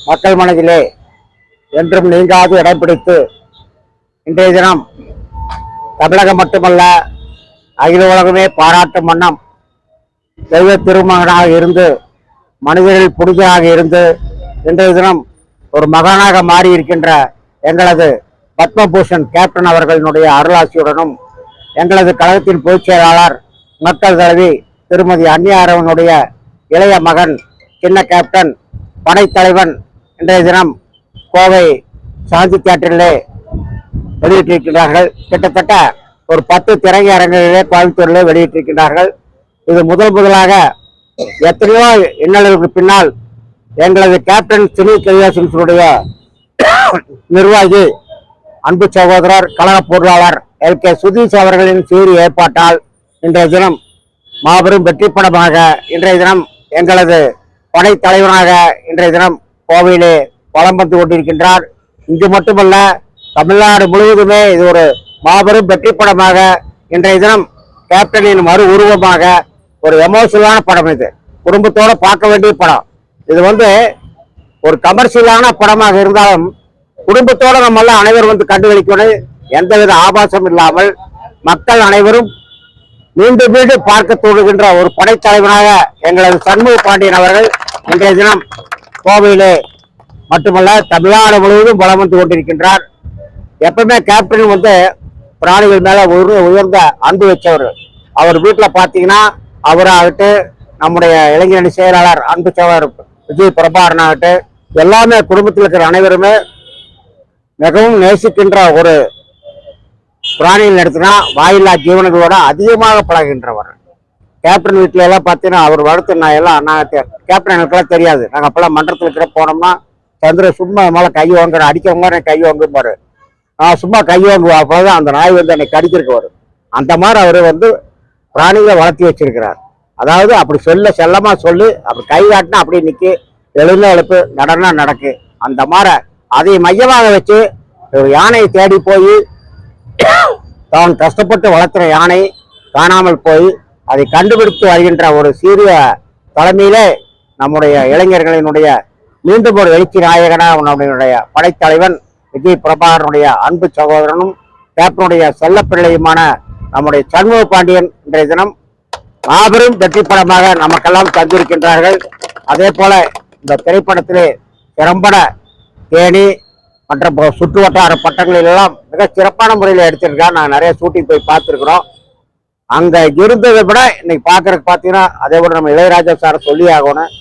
மக்கள் மனதிலே என்றும் நீங்காது இடம் பிடித்து இன்றைய தினம் தமிழகம் மட்டுமல்ல அகில உலகமே பாராட்டும் வண்ணம் தெய்வ திருமகனாக இருந்து மனிதர்கள் புனிதராக இருந்து இன்றைய தினம் ஒரு மகானாக மாறி இருக்கின்ற எங்களது பத்மபூஷன் கேப்டன் அவர்களினுடைய அருளாசியுடனும் எங்களது கழகத்தின் பொதுச் செயலாளர் மக்கள் தலைவி திருமதி அன்னியாரவனுடைய இளைய மகன் சின்ன கேப்டன் படைத்தலைவன் இன்றைய தினம் கோவை சாந்தி தியேட்டரிலே வெளியிட்டிருக்கிறார்கள். கிட்டத்தட்ட ஒரு 10 திரையரங்குகளிலே கோயம்புத்தூரிலே வெளியிட்டிருக்கிறார்கள். இது முதலாக எத்தனையோ இன்னல்களுக்கு பின்னால் எங்களது கேப்டன் சினி கிரியேஷன்ஸுடைய நிர்வாகி அன்பு சகோதரர் கழக பொருளாளர் LK சுதீஷ் அவர்களின் சீரிய ஏற்பாட்டால் இன்றைய தினம் மாபெரும் வெற்றி படமாக இன்றைய தினம் எங்களது படைத்தலைவனாக இன்றைய தினம் கோவையிலே வலம் வந்து கொண்டிருக்கின்றார். இங்கு மட்டுமல்ல, தமிழ்நாடு முழுவதுமே இது ஒரு மாபெரும் வெற்றி படமாக இன்றைய தினம் கேப்டனின் மறு உருவமாக ஒரு எமோஷனலான படம். இது குடும்பத்தோட பார்க்க வேண்டிய படம். இது ஒரு கமர்ஷியலான படமாக இருந்தாலும் குடும்பத்தோட நம்மளாம் அனைவரும் கண்டுகளிக்கணும். எந்தவித ஆபாசம் இல்லாமல் மக்கள் அனைவரும் மீண்டும் மீண்டும் பார்க்க தோணுகின்ற ஒரு படைத்தலைவனாக எங்களது சண்முக பாண்டியன் அவர்கள் இன்றைய தினம் கோவையிலே மட்டுமல்ல தமிழ்நாடு முழுவதும் வலம் வந்து கொண்டிருக்கின்றார். எப்பவுமே கேப்டன் பிராணிகள் மேல உயர்ந்த அன்பு வச்சவர். அவர் வீட்டில் பார்த்தீங்கன்னா அவராகட்டு நம்முடைய இளைஞரணி செயலாளர் அன்பு சகோதரர் விஜய் பிரபாகரன் ஆகட்டு எல்லாமே குடும்பத்தில் இருக்கிற அனைவருமே மிகவும் நேசிக்கின்ற ஒரு பிராணிகள் எடுத்துனா வாயில்லா ஜீவனங்களோட அதிகமாக பழகின்றவர். கேப்டன் வீட்டில எல்லாம் பார்த்தீங்கன்னா அவர் வளர்த்து நான் எல்லாம் கேப்டன் எனக்குலாம் தெரியாது. நாங்கள் அப்பெல்லாம் மன்றத்தில் இருக்கிற போனோம்னா சந்திர சும்மா மேலே கை வாங்குற அடிக்கவங்க கை வாங்குப்பாரு. நான் சும்மா கை வாங்குவா. அப்போதான் அந்த நாய் என்னை கடிக்கிறதுக்கு வரும். அந்த மாதிரி அவர் பிராணிகளை வளர்த்தி வச்சிருக்கிறார். அதாவது அப்படி செல்லமா சொல்லி அப்படி கை காட்டினா அப்படியே நிற்கி எழுப்பு நடனா நடக்கு. அந்த மாதிரி அதை மையமாக வச்சு ஒரு யானையை தேடி போய் தான் கஷ்டப்பட்டு வளர்த்துற யானை காணாமல் போய் அதை கண்டுபிடித்து வருகின்ற ஒரு சீரிய தலைமையிலே நம்முடைய இளைஞர்களினுடைய மீண்டும் ஒரு எழுச்சி நாயகனாக நம்முடைய படைத்தலைவன் விஜய் பிரபாகரனுடைய அன்பு சகோதரனும் கேப்டனுடைய செல்லப்பிள்ளையுமான நம்முடைய சண்முக பாண்டியன் இன்றைய தினம் மாபெரும் வெற்றி படமாக நமக்கெல்லாம் தந்திருக்கின்றார்கள். அதே போல இந்த திரைப்படத்திலே திறம்பட தேனி மற்ற சுற்று வட்டார பட்டங்களிலெல்லாம் மிக சிறப்பான முறையில் எடுத்திருக்காங்க. நாங்கள் நிறைய ஷூட்டிங் போய் பார்த்துருக்குறோம். அங்கே இருந்ததை விட இன்னைக்கு பார்க்கறதுக்கு பார்த்தீங்கன்னா அதே போல நம்ம இளையராஜா சாரை சொல்லி ஆகணும்.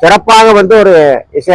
சிறப்பாக ஒரு இசை